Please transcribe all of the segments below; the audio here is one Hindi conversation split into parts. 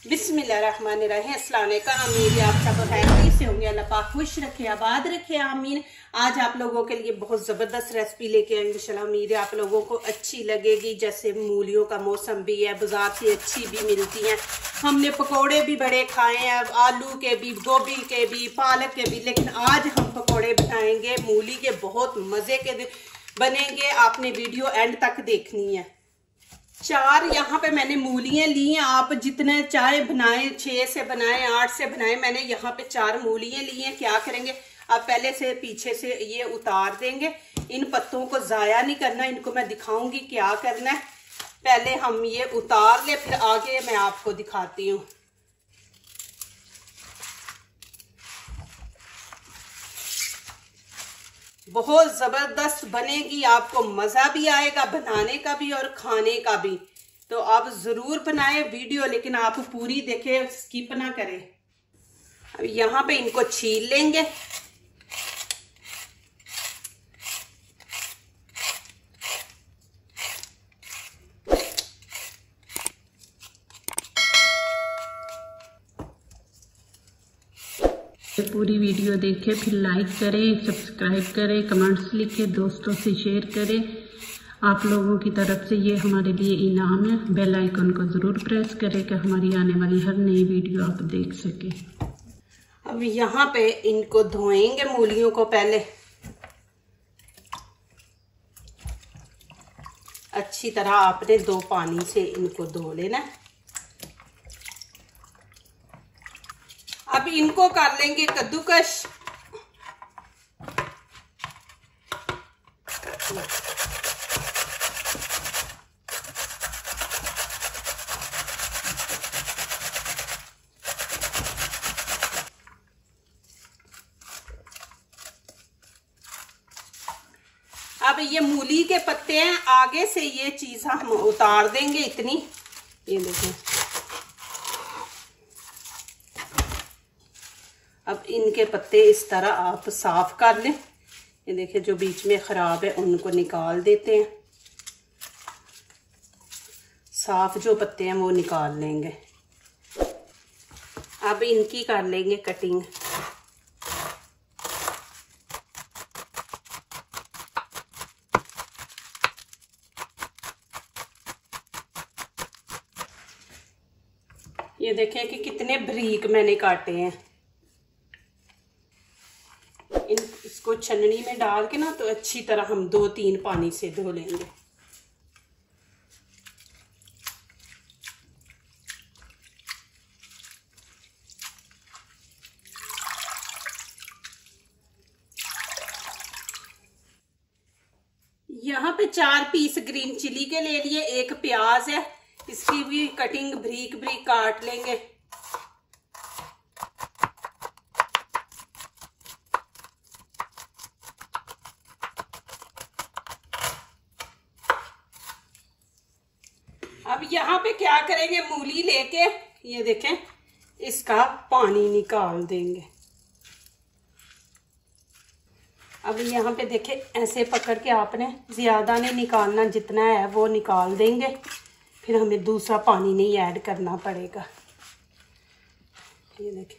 बिस्मिल्लाहिर्रहमानिर्रहीम। अस्सलाम वालेकुम। उम्मीद है आप सब हैप्पी से होंगे। अल्लाह पाक खुश रखे, आबाद रखे, आमीन। आज आप लोगों के लिए बहुत ज़बरदस्त रेसिपी लेके आएंगे इंशाल्लाह। उम्मीद है आप लोगों को अच्छी लगेगी। जैसे मूलियों का मौसम भी है, बाजार से अच्छी भी मिलती हैं। हमने पकोड़े भी बड़े खाए हैं, आलू के भी, गोभी के भी, पालक के भी, लेकिन आज हम पकोड़े बनाएंगे मूली के। बहुत मज़े के बनेंगे। आपने वीडियो एंड तक देखनी है। 4 यहाँ पे मैंने मूलियाँ ली हैं। आप जितने चाहे बनाएं, 6 से बनाएं, 8 से बनाएं। मैंने यहाँ पे 4 मूलियाँ ली हैं। क्या करेंगे, आप पहले से पीछे से ये उतार देंगे। इन पत्तों को ज़ाया नहीं करना, इनको मैं दिखाऊंगी क्या करना है। पहले हम ये उतार ले, फिर आगे मैं आपको दिखाती हूँ। बहुत ज़बरदस्त बनेगी, आपको मज़ा भी आएगा बनाने का भी और खाने का भी। तो आप ज़रूर बनाएं वीडियो, लेकिन आप पूरी देखें, स्किप ना करें। अब यहाँ पे इनको छील लेंगे। पूरी वीडियो देखें, फिर लाइक करें, सब्सक्राइब करें, कमेंट्स लिखें, दोस्तों से शेयर करें। आप लोगों की तरफ से ये हमारे लिए इनाम है। बेल आइकन को ज़रूर प्रेस करें कि हमारी आने वाली हर नई वीडियो आप देख सकें। अब यहाँ पे इनको धोएंगे मूलियों को। पहले अच्छी तरह आपने 2 पानी से इनको धो लेना है। अब इनको कर लेंगे कद्दूकस। अब ये मूली के पत्ते हैं, आगे से ये चीज हम उतार देंगे इतनी। ये देखें। अब इनके पत्ते इस तरह आप साफ कर लें। ये देखिए, जो बीच में खराब है उनको निकाल देते हैं। साफ जो पत्ते हैं वो निकाल लेंगे। अब इनकी कर लेंगे कटिंग। ये देखें कि कितने बारीक मैंने काटे हैं। इसको छन्नी में डाल के ना, तो अच्छी तरह हम 2-3 पानी से धो लेंगे। यहाँ पे 4 पीस ग्रीन चिली के ले लिए। 1 प्याज है, इसकी भी कटिंग बारीक बारीक काट लेंगे। अब यहाँ पे क्या करेंगे, मूली लेके ये देखें, इसका पानी निकाल देंगे। अब यहाँ पे देखें, ऐसे पकड़ के आपने ज्यादा नहीं निकालना, जितना है वो निकाल देंगे। फिर हमें दूसरा पानी नहीं ऐड करना पड़ेगा। ये देखें,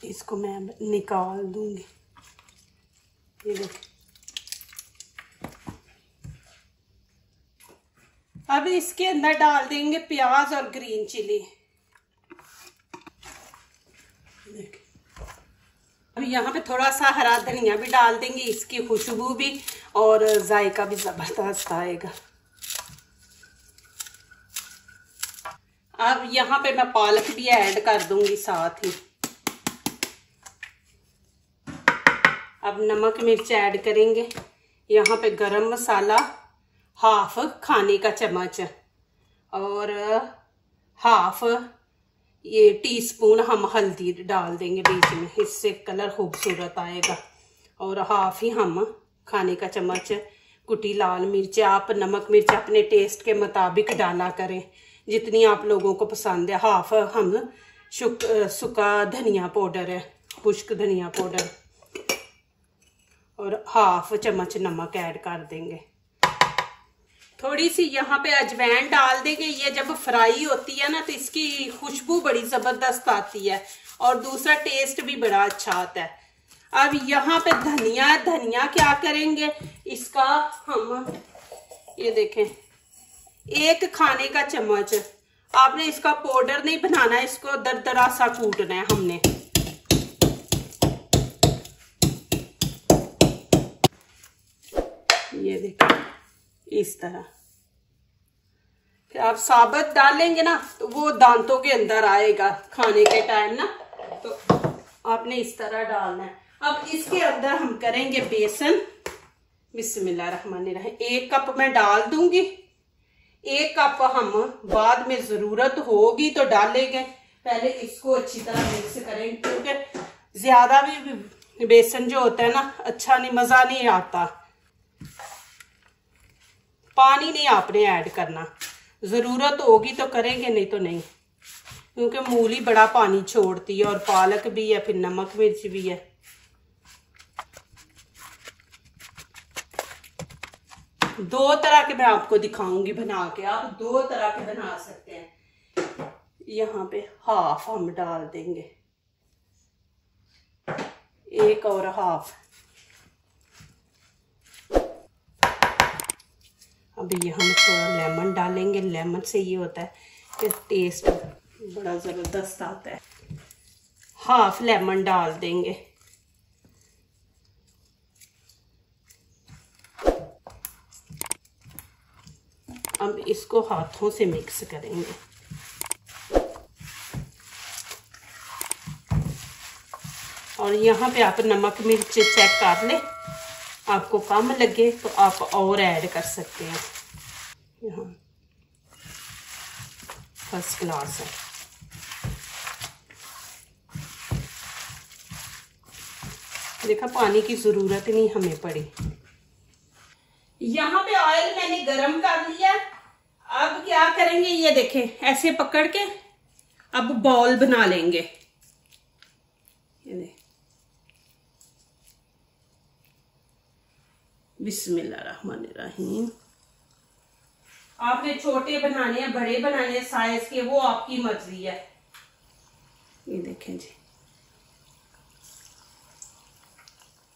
इसको मैं निकाल दूंगी। ये देखें। अब इसके अंदर डाल देंगे प्याज और ग्रीन चिली। अब यहाँ पे थोड़ा सा हरा धनिया भी डाल देंगे, इसकी खुशबू भी और जायका भी जबरदस्त आएगा। अब यहाँ पे मैं पालक भी ऐड कर दूंगी साथ ही। अब नमक मिर्च ऐड करेंगे। यहाँ पे गरम मसाला हाफ खाने का चम्मच और हाफ ये टीस्पून हम हल्दी डाल देंगे बीच में, इससे कलर खूबसूरत आएगा। और हाफ ही हम खाने का चम्मच कुटी लाल मिर्च। आप नमक मिर्च अपने टेस्ट के मुताबिक डाला करें, जितनी आप लोगों को पसंद है। हाफ हम सूखा धनिया पाउडर है, खुश्क धनिया पाउडर, और हाफ चम्मच नमक ऐड कर देंगे। थोड़ी सी यहाँ पे अजवाइन डाल देंगे। ये जब फ्राई होती है ना तो इसकी खुशबू बड़ी जबरदस्त आती है और दूसरा टेस्ट भी बड़ा अच्छा आता है। अब यहाँ पे धनिया, धनिया क्या करेंगे इसका हम, ये देखें 1 खाने का चम्मच। आपने इसका पाउडर नहीं बनाना है, इसको दरदरा सा कूटना है हमने। ये देखिए इस तरह। फिर आप साबुत डालेंगे ना तो वो दांतों के अंदर आएगा खाने के टाइम ना, तो आपने इस तरह डालना है। अब इसके अंदर हम करेंगे बेसन। बिस्मिल्लाहिर्रहमानिर्रहीम। 1 कप मैं डाल दूंगी, 1 कप हम बाद में जरूरत होगी तो डालेंगे। पहले इसको अच्छी तरह मिक्स करेंगे, क्योंकि ज्यादा भी बेसन जो होता है ना अच्छा नहीं, मजा नहीं आता। पानी नहीं आपने ऐड करना, जरूरत होगी तो करेंगे, नहीं तो नहीं, क्योंकि मूली बड़ा पानी छोड़ती है और पालक भी है, फिर नमक मिर्च भी है। दो तरह के मैं आपको दिखाऊंगी बना के, आप 2 तरह के बना सकते हैं। यहाँ पे हाफ हम डाल देंगे, 1 और हाफ। अभी ये हम थोड़ा लेमन डालेंगे। लेमन से ये होता है कि टेस्ट बड़ा ज़बरदस्त आता है। हाफ लेमन डाल देंगे। अब इसको हाथों से मिक्स करेंगे। और यहाँ पे आप नमक मिर्च चेक कर ले, आपको कम लगे तो आप और ऐड कर सकते हैं। यहाँ फर्स्ट क्लास है। देखा पानी की जरूरत नहीं हमें पड़ी। यहाँ पे ऑयल मैंने गरम कर लिया। अब क्या करेंगे, ये देखें ऐसे पकड़ के अब बॉल बना लेंगे। ये देख, बिस्मिल्लाहिर्रहमानिर्रहीम। आपने छोटे बनाने हैं, बड़े बनाने हैं साइज के, वो आपकी मर्जी है। ये देखें जी,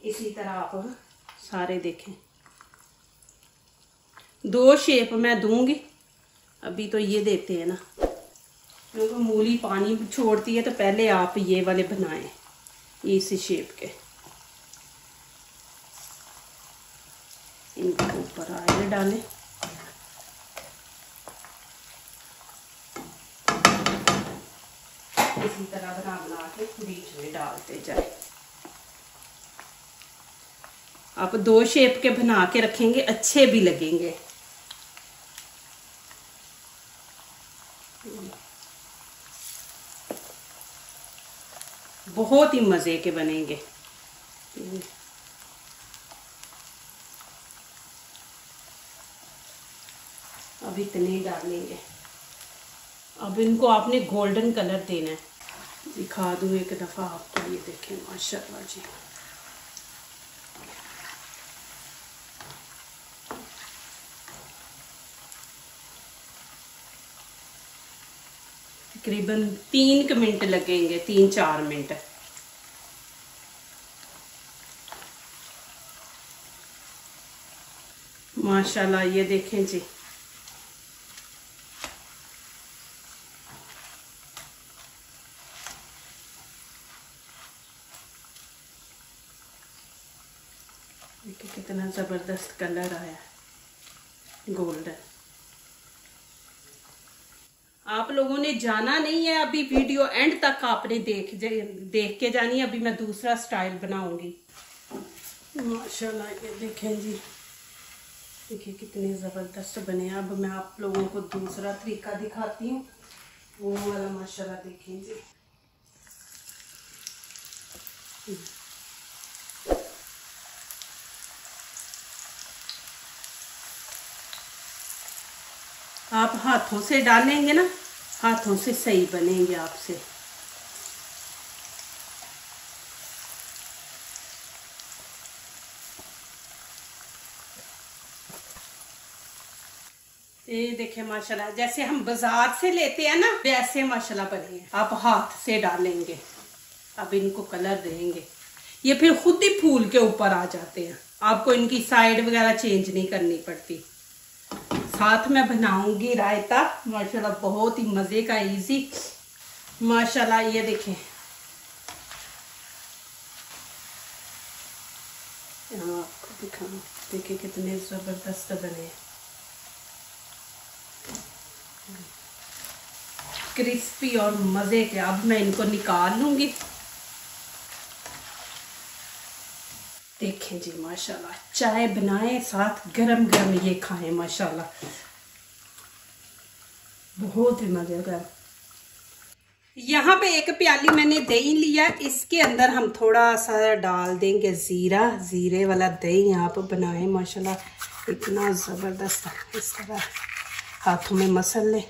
इसी तरह आप सारे देखें। 2 शेप मैं दूंगी, अभी तो ये देते हैं ना, क्योंकि मूली पानी छोड़ती है, तो पहले आप ये वाले बनाएं, ये इसी शेप के। इनके ऊपर ऑयल डालें। इसी तरह बना के बीच में डालते जाए। आप 2 शेप के बना के रखेंगे, अच्छे भी लगेंगे। बहुत ही मजे के बनेंगे। अब इतने डालेंगे। अब इनको आपने गोल्डन कलर देना है। दिखा दूं एक दफा आपको, ये देखें माशाल्लाह जी। तकरीबन 3 मिनट लगेंगे, 3-4 मिनट। माशाल्लाह ये देखें जी, देखिए कितना जबरदस्त कलर आया है, गोल्डन। आप लोगों ने जाना नहीं है, अभी वीडियो एंड तक आपने देख के जानी है। अभी मैं दूसरा स्टाइल बनाऊंगी। माशाल्लाह ये देखें जी, देखिए कितने ज़बरदस्त बने। अब मैं आप लोगों को दूसरा तरीका दिखाती हूँ, वो वाला। माशाल्लाह देखें जी, आप हाथों से डालेंगे ना, हाथों से सही बनेंगे आपसे। ये देखे माशाल्लाह, जैसे हम बाजार से लेते हैं ना वैसे माशाल्लाह बने हैं। आप हाथ से डालेंगे, अब इनको कलर देंगे, ये फिर खुद ही फूल के ऊपर आ जाते हैं। आपको इनकी साइड वगैरह चेंज नहीं करनी पड़ती। साथ में बनाऊंगी रायता माशाल्लाह, बहुत ही मजे का, इजी माशाल्लाह। ये देखें, यहाँ आपको दिखाऊं, देखिए कितने जबरदस्त बने, क्रिस्पी और मजे के। अब मैं इनको निकाल लूंगी। देखें जी माशाल्लाह, चाय बनाएं साथ गरम गरम ये खाएं माशाल्लाह, बहुत ही मजेदार। यहाँ पे एक प्याली मैंने दही लिया, इसके अंदर हम थोड़ा सा डाल देंगे जीरा। जीरे वाला दही आप बनाएं माशाल्लाह, इतना ज़बरदस्त। इस तरह हाथों में मसल लें,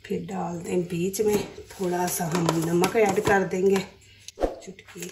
फिर डाल दें बीच में। थोड़ा सा हम नमक ऐड कर देंगे, चुटकी।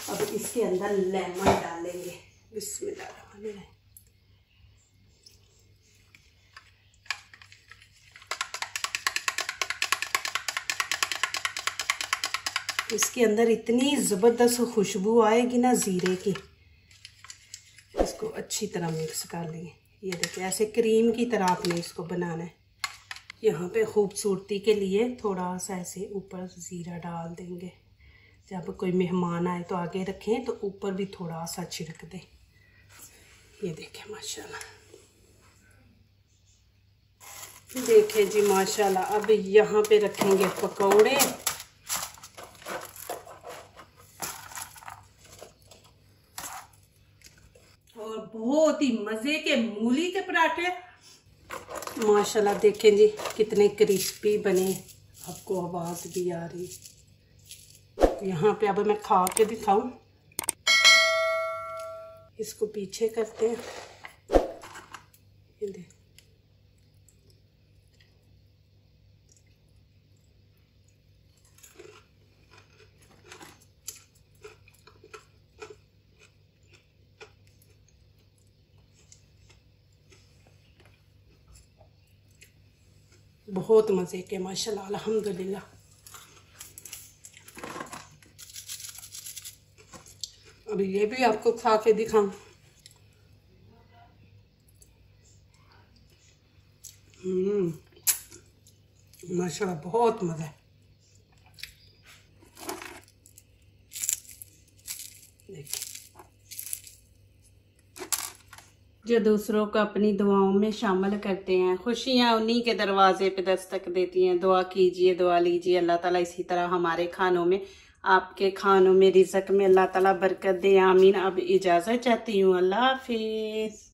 अब इसके अंदर लेमन डालेंगे, बिस्मिल्लाह। इसके अंदर इतनी ज़बरदस्त खुशबू आएगी ना ज़ीरे की। इसको अच्छी तरह मिक्स कर लेंगे। ये देखिए, ऐसे क्रीम की तरह आपने इसको बनाना है। यहाँ पे खूबसूरती के लिए थोड़ा सा ऐसे ऊपर ज़ीरा डाल देंगे। जब कोई मेहमान आए तो आगे रखें तो ऊपर भी थोड़ा सा छिड़क दें। ये देखें माशाल्लाह, देखें जी माशाल्लाह। अब यहाँ पे रखेंगे पकौड़े। और बहुत ही मज़े के मूली के पराठे माशाल्लाह। देखें जी कितने क्रिस्पी बने, आपको आवाज़ भी आ रही। यहाँ पे अब मैं खा के दिखाऊं। इसको पीछे करते हैं, ये देख। बहुत मज़े के माशाल्लाह, अल्हम्दुलिल्लाह। अभी ये भी आपको खा के दिखाऊं। माशाल्लाह बहुत मज़ा है। देखिए, जो दूसरों को अपनी दुआओं में शामिल करते हैं, खुशियाँ उन्हीं के दरवाजे पे दस्तक देती हैं। दुआ कीजिए, दुआ लीजिए, अल्लाह ताला इसी तरह हमारे खानों में, आपके खानों में, रिज़्क़ में अल्लाह ताला बरकत दे, आमीन। अब इजाज़त चाहती हूँ, अल्लाह हाफिज़।